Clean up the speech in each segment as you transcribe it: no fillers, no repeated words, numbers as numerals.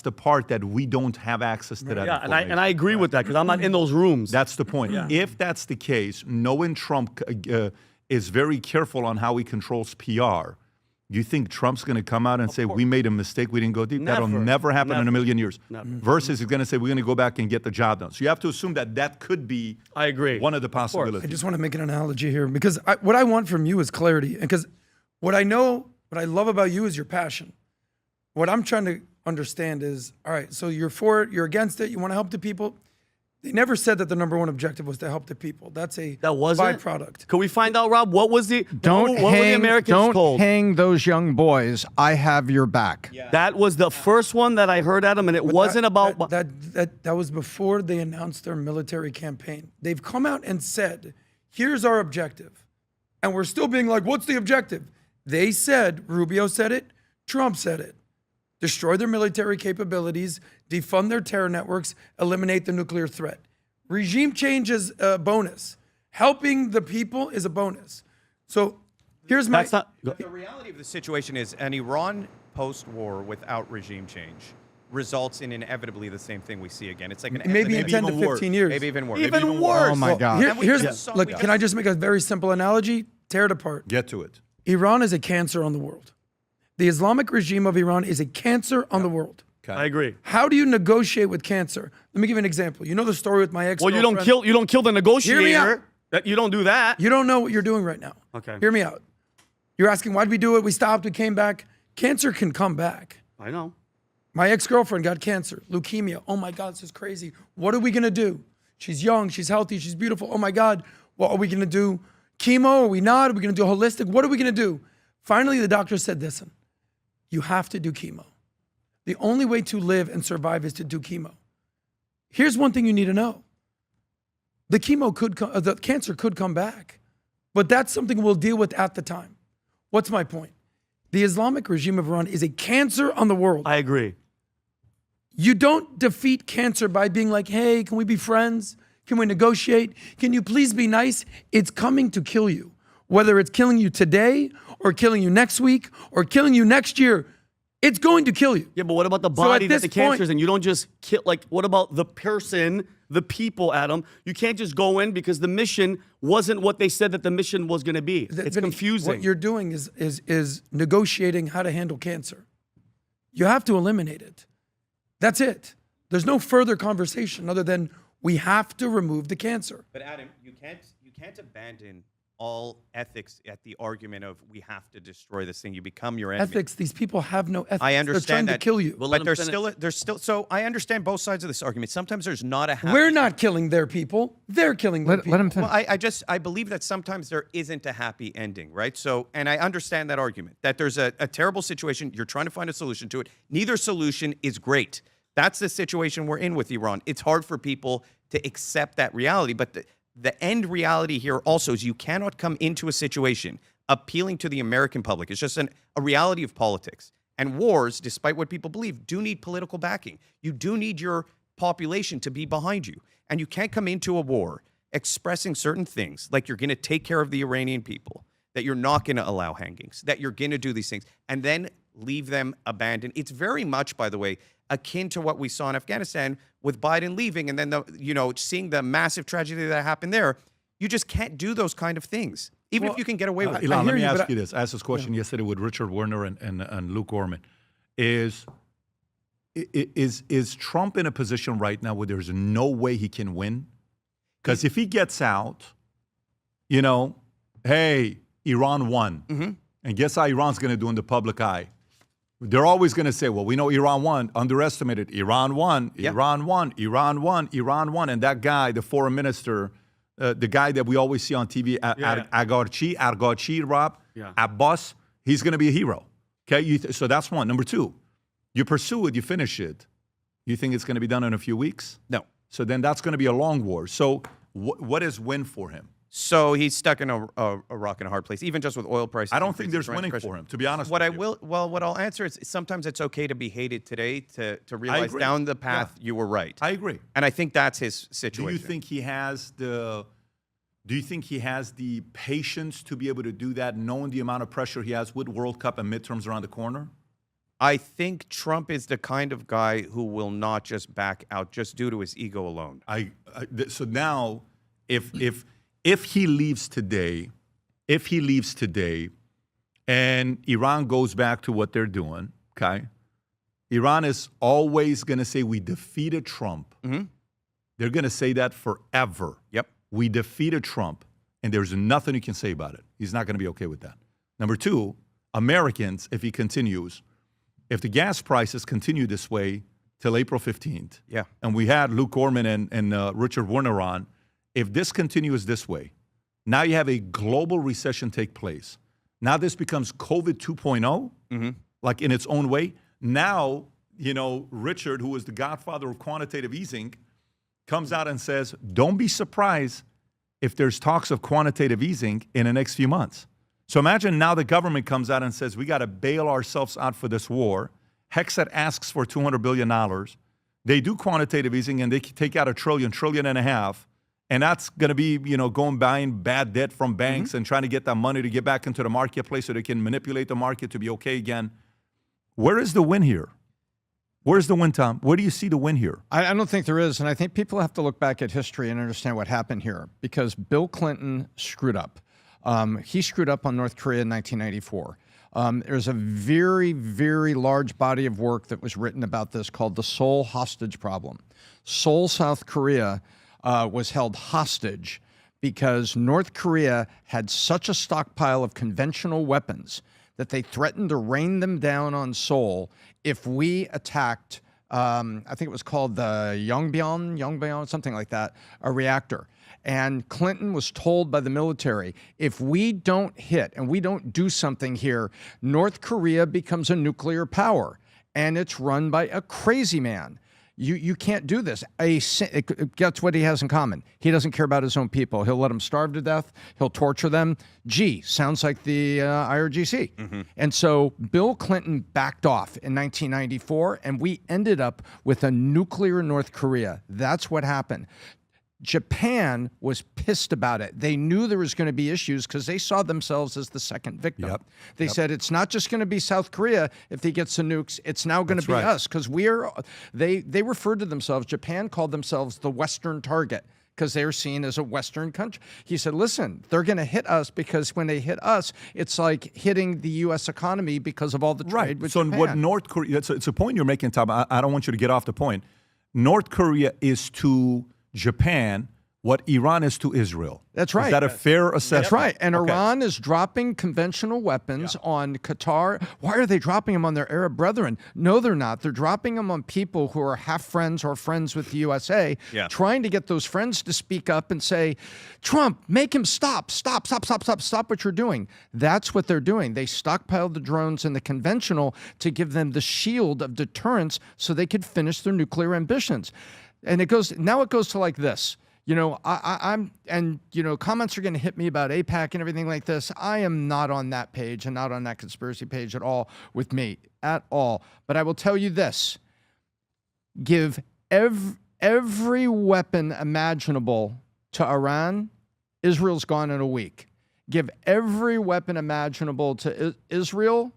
the part that we don't have access to that Yeah, information. and I agree with that because I'm not in those rooms. That's the point. If that's the case, knowing Trump is very careful on how he controls PR, you think Trump's going to come out and say, we made a mistake, we didn't go deep? That'll never happen in a million years. Versus he's going to say, we're going to go back and get the job done. So you have to assume that that could be I agree. one of the possibilities. I just want to make an analogy here because what I want from you is clarity. Because what I love about you is your passion. What I'm trying to understand is, all right, so you're for it, you're against it, you want to help the people. They never said that the number one objective was to help the people. That's a byproduct. Can we find out, Rob? What was the don't what were the Americans told? hang those young boys. I have your back. Yeah. That was the first one that I heard, Adam, and it wasn't about that was before they announced their military campaign. They've come out and said, here's our objective. And we're still being like, what's the objective? They said, Rubio said it, Trump said it. Destroy their military capabilities, defund their terror networks, eliminate the nuclear threat. Regime change is a bonus. Helping the people is a bonus. So here's my... The reality of the situation is an Iran post-war without regime change results in inevitably the same thing we see again. It's like an maybe in 10 to 15 years. Maybe even worse. Even worse. Oh my God. Look, can I just make a very simple analogy? Tear it apart. Get to it. Iran is a cancer on the world. The Islamic regime of Iran is a cancer on the world. Okay. I agree. How do you negotiate with cancer? Let me give you an example. You know the story with my ex-girlfriend? Well, you don't kill the negotiator. Hear me out. You don't do that. You don't know what you're doing right now. Okay. Hear me out. You're asking, why did we do it? We stopped, we came back. Cancer can come back. I know. My ex-girlfriend got cancer, leukemia. Oh my God, this is crazy. What are we gonna do? She's young, she's healthy, she's beautiful. Oh my God, what are we gonna do? Chemo, are we not? Are we gonna do holistic? What are we gonna do? Finally, the doctor said, listen, you have to do chemo. The only way to live and survive is to do chemo. Here's one thing you need to know. The cancer could come back, but that's something we'll deal with at the time. What's my point? The Islamic regime of Iran is a cancer on the world. I agree. You don't defeat cancer by being like, hey, can we be friends? Can we negotiate? Can you please be nice? It's coming to kill you. Whether it's killing you today or killing you next week or killing you next year, it's going to kill you. Yeah, but what about the body that the cancer is in? You don't just kill, like, what about the person, the people, Adam? You can't just go in because the mission wasn't what they said that the mission was going to be. It's confusing. What you're doing is negotiating how to handle cancer. You have to eliminate it. That's it. There's no further conversation other than we have to remove the cancer. But Adam, you can't abandon all ethics at the argument of we have to destroy this thing. You become your enemy. Ethics, these people have no ethics. I understand They're trying to kill you. But there's still, so I understand both sides of this argument. Sometimes there's not a happy... We're not killing their people. They're killing their people. Let him finish. Well, I believe that sometimes there isn't a happy ending, right? So, and I understand that argument, that there's a terrible situation. You're trying to find a solution to it. Neither solution is great. That's the situation we're in with Iran. It's hard for people to accept that reality, but the end reality here also is you cannot come into a situation appealing to the American public. It's just a reality of politics. And wars, despite what people believe, do need political backing. You do need your population to be behind you. And you can't come into a war expressing certain things, like you're going to take care of the Iranian people, that you're not going to allow hangings, that you're going to do these things, and then leave them abandoned. It's very much, by the way, akin to what we saw in Afghanistan with Biden leaving and then, seeing the massive tragedy that happened there. You just can't do those kind of things, even if you can get away with it. Ilan, let me ask you this. I asked this question yesterday with Richard Werner and Luke Gorman. Is Trump in a position right now where there's no way he can win? Because if he gets out, hey, Iran won. Mm-hmm. And guess how Iran's going to do in the public eye? They're always going to say, well, we know Iran won, underestimated. Iran won, Iran won, Iran won, Iran won. And that guy, the foreign minister, the guy that we always see on TV, Arghachi, Rob, Abbas, he's going to be a hero. Okay, so that's one. Number two, you pursue it, you finish it. You think it's going to be done in a few weeks? No. So then that's going to be a long war. So what is win for him? So he's stuck in a rock and a hard place, even just with oil prices. I don't think there's winning for him, to be honest with you. What I'll answer is sometimes it's okay to be hated today to realize down the path you were right. I agree. And I think that's his situation. Do you think he has the patience to be able to do that, knowing the amount of pressure he has with World Cup and midterms around the corner? I think Trump is the kind of guy who will not just back out just due to his ego alone. So now, if he leaves today, and Iran goes back to what they're doing, okay, Iran is always going to say we defeated Trump. They're going to say that forever. Yep. We defeated Trump, and there's nothing you can say about it. He's not going to be okay with that. Number two, Americans, if he continues, if the gas prices continue this way till April 15th, yeah, and we had Luke Orman and Richard Werner on, if this continues this way, now you have a global recession take place. Now this becomes COVID 2.0, like in its own way. Now, Richard, who is the godfather of quantitative easing, comes out and says, don't be surprised if there's talks of quantitative easing in the next few months. So imagine now the government comes out and says, we got to bail ourselves out for this war. Hexet asks for $200 billion. They do quantitative easing and they take out $1 trillion, $1.5 trillion. And that's going to be, going buying bad debt from banks and trying to get that money to get back into the marketplace so they can manipulate the market to be okay again. Where is the win here? Where's the win, Tom? Where do you see the win here? I don't think there is. And I think people have to look back at history and understand what happened here because Bill Clinton screwed up. He screwed up on North Korea in 1994. There's a very, very large body of work that was written about this called the Seoul hostage problem. Seoul, South Korea was held hostage because North Korea had such a stockpile of conventional weapons that they threatened to rain them down on Seoul if we attacked, I think it was called the Yongbyon, something like that, a reactor. And Clinton was told by the military, if we don't hit and we don't do something here, North Korea becomes a nuclear power. And it's run by a crazy man. You can't do this. Guess what he has in common? He doesn't care about his own people. He'll let them starve to death. He'll torture them. Gee, sounds like the IRGC. And so Bill Clinton backed off in 1994, and we ended up with a nuclear North Korea. That's what happened. Japan was pissed about it. They knew there was going to be issues because they saw themselves as the second victim. They said it's not just going to be South Korea if he gets the nukes. It's now going to be us because they referred to themselves, Japan called themselves the Western target because they were seen as a Western country. He said, listen, they're going to hit us because when they hit us, it's like hitting the U.S. economy because of all the trade with Japan. So what North Korea, it's a point you're making, Tom. I don't want you to get off the point. North Korea is to Japan what Iran is to Israel. That's right. Is that a fair assessment? That's right. And Iran is dropping conventional weapons on Qatar. Why are they dropping them on their Arab brethren? No, they're not. They're dropping them on people who are half friends or friends with the USA, trying to get those friends to speak up and say, Trump, make him stop what you're doing. That's what they're doing. They stockpiled the drones and the conventional to give them the shield of deterrence so they could finish their nuclear ambitions. And it goes to like this. Comments are going to hit me about AIPAC and everything like this. I am not on that page and not on that conspiracy page at all with me, at all. But I will tell you this. Give every weapon imaginable to Iran, Israel's gone in a week. Give every weapon imaginable to Israel,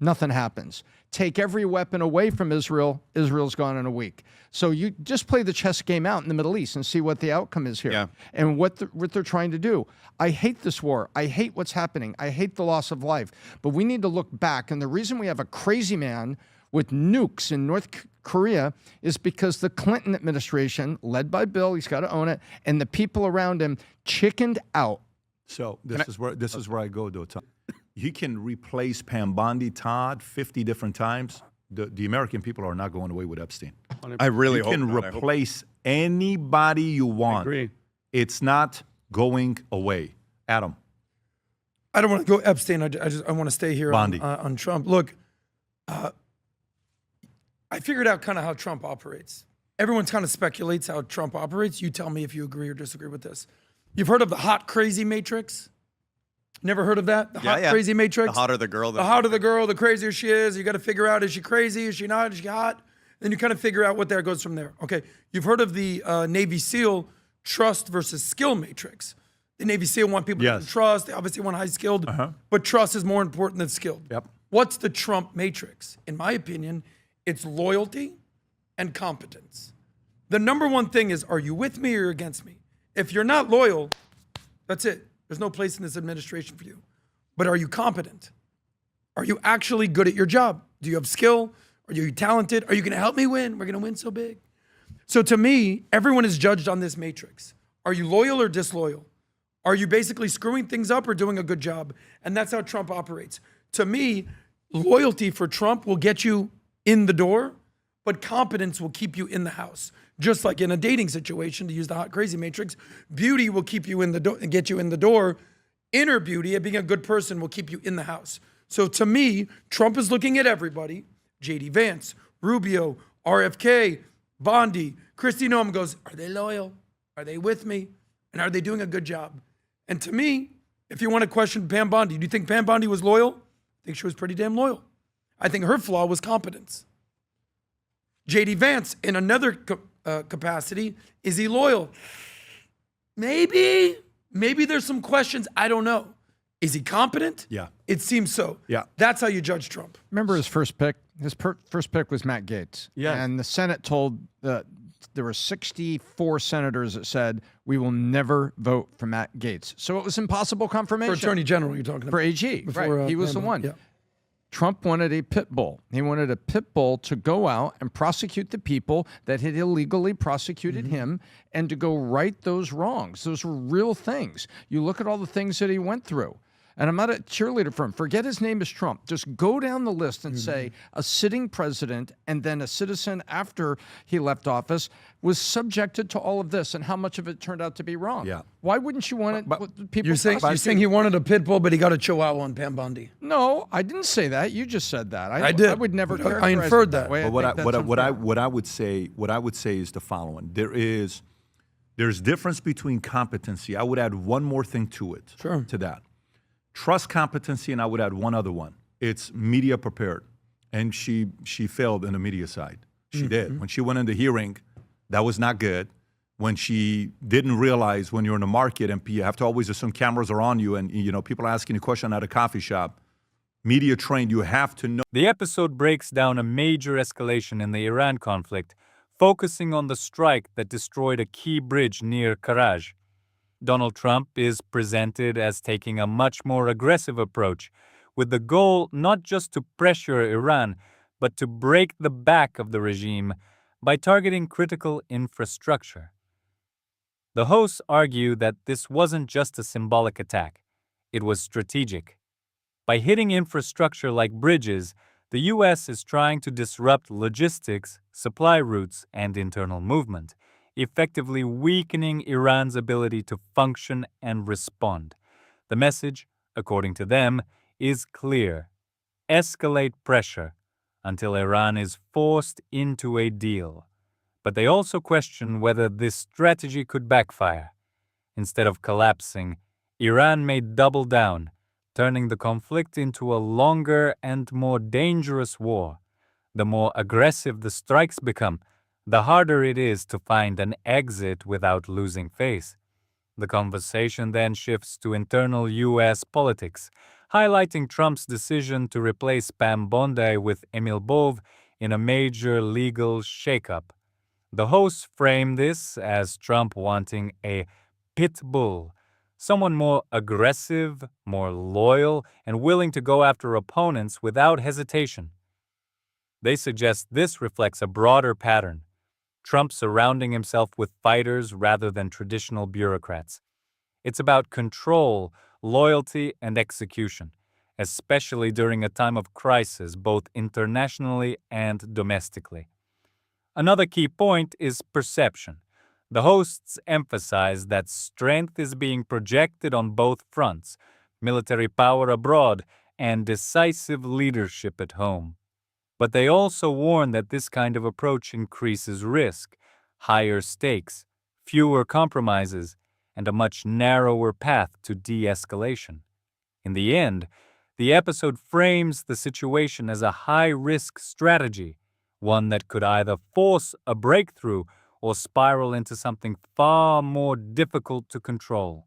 nothing happens. Take every weapon away from Israel, Israel's gone in a week. So you just play the chess game out in the Middle East and see what the outcome is here and what they're trying to do. I hate this war. I hate what's happening. I hate the loss of life. But we need to look back. And the reason we have a crazy man with nukes in North Korea is because the Clinton administration, led by Bill, he's got to own it, and the people around him chickened out. So this is where I go, though, Tom. You can replace Pam Bondi, Todd, 50 different times. The American people are not going away with Epstein. I really hope you can replace anybody you want. I agree. It's not going away. Adam. I don't want to go Epstein. I want to stay here on Trump. Look, I figured out kind of how Trump operates. Everyone kind of speculates how Trump operates. You tell me if you agree or disagree with this. You've heard of the hot, crazy matrix? Never heard of that? The hot, crazy matrix? The hotter the girl. The hotter the girl, the crazier she is. You got to figure out, is she crazy? Is she not? Is she hot? Then you kind of figure out what there goes from there. Okay, you've heard of the Navy SEAL trust versus skill matrix. The Navy SEAL want people to trust. They obviously want high skilled, but trust is more important than skilled. Yep. What's the Trump matrix? In my opinion, it's loyalty and competence. The number one thing is, are you with me or against me? If you're not loyal, that's it. There's no place in this administration for you. But are you competent? Are you actually good at your job? Do you have skill? Are you talented? Are you going to help me win? We're going to win so big. So to me, everyone is judged on this matrix. Are you loyal or disloyal? Are you basically screwing things up or doing a good job? And that's how Trump operates. To me, loyalty for Trump will get you in the door, but competence will keep you in the house. Just like in a dating situation, to use the hot crazy matrix, beauty will keep you in the door and get you in the door. Inner beauty and being a good person will keep you in the house. So to me, Trump is looking at everybody, J.D. Vance, Rubio, RFK, Bondi, Kristi Noem, goes, are they loyal? Are they with me? And are they doing a good job? And to me, if you want to question Pam Bondi, do you think Pam Bondi was loyal? I think she was pretty damn loyal. I think her flaw was competence. J.D. Vance, in another capacity, is he loyal? Maybe there's some questions. I don't know. Is he competent? Yeah. It seems so. Yeah. That's how you judge Trump. Remember his first pick? His first pick was Matt Gaetz. Yeah. And the Senate told there were 64 senators that said, we will never vote for Matt Gaetz. So it was impossible confirmation. For Attorney General, you're talking about. For AG, Before, right. He was the Pam one. Bondi, yeah. Trump wanted a pit bull. He wanted a pit bull to go out and prosecute the people that had illegally prosecuted him and to go right those wrongs. Those were real things. You look at all the things that he went through. And I'm not a cheerleader for him. Forget his name is Trump. Just go down the list and say a sitting president and then a citizen after he left office was subjected to all of this and how much of it turned out to be wrong. Yeah. Why wouldn't you want it? People You're saying he wanted a pit bull, but he got a chihuahua on Pam Bondi. No, I didn't say that. You just said that. I did. I would never. I characterize inferred it that. way. But I think that's unfair. what I would say is the following. There's difference between competency. I would add one more thing to it. Sure. To that. Trust competency, and I would add one other one. It's media prepared. And she failed in the media side. She did. When she went in the hearing, that was not good. When she didn't realize when you're in the market and you have to always assume cameras are on you and people are asking a question at a coffee shop, media trained, you have to know. The episode breaks down a major escalation in the Iran conflict, focusing on the strike that destroyed a key bridge near Karaj. Donald Trump is presented as taking a much more aggressive approach, with the goal not just to pressure Iran, but to break the back of the regime by targeting critical infrastructure. The hosts argue that this wasn't just a symbolic attack, it was strategic. By hitting infrastructure like bridges, the U.S. is trying to disrupt logistics, supply routes, and internal movement, effectively weakening Iran's ability to function and respond. The message, according to them, is clear. Escalate pressure until Iran is forced into a deal. But they also question whether this strategy could backfire. Instead of collapsing, Iran may double down, turning the conflict into a longer and more dangerous war. The more aggressive the strikes become, the harder it is to find an exit without losing face. The conversation then shifts to internal U.S. politics, highlighting Trump's decision to replace Pam Bondi with Emil Bove in a major legal shakeup. The hosts frame this as Trump wanting a Pitbull, someone more aggressive, more loyal, and willing to go after opponents without hesitation. They suggest this reflects a broader pattern. Trump surrounding himself with fighters rather than traditional bureaucrats. It's about control, loyalty, and execution, especially during a time of crisis both internationally and domestically. Another key point is perception. The hosts emphasize that strength is being projected on both fronts, military power abroad and decisive leadership at home. But they also warn that this kind of approach increases risk, higher stakes, fewer compromises, and a much narrower path to de-escalation. In the end, the episode frames the situation as a high-risk strategy, one that could either force a breakthrough or spiral into something far more difficult to control.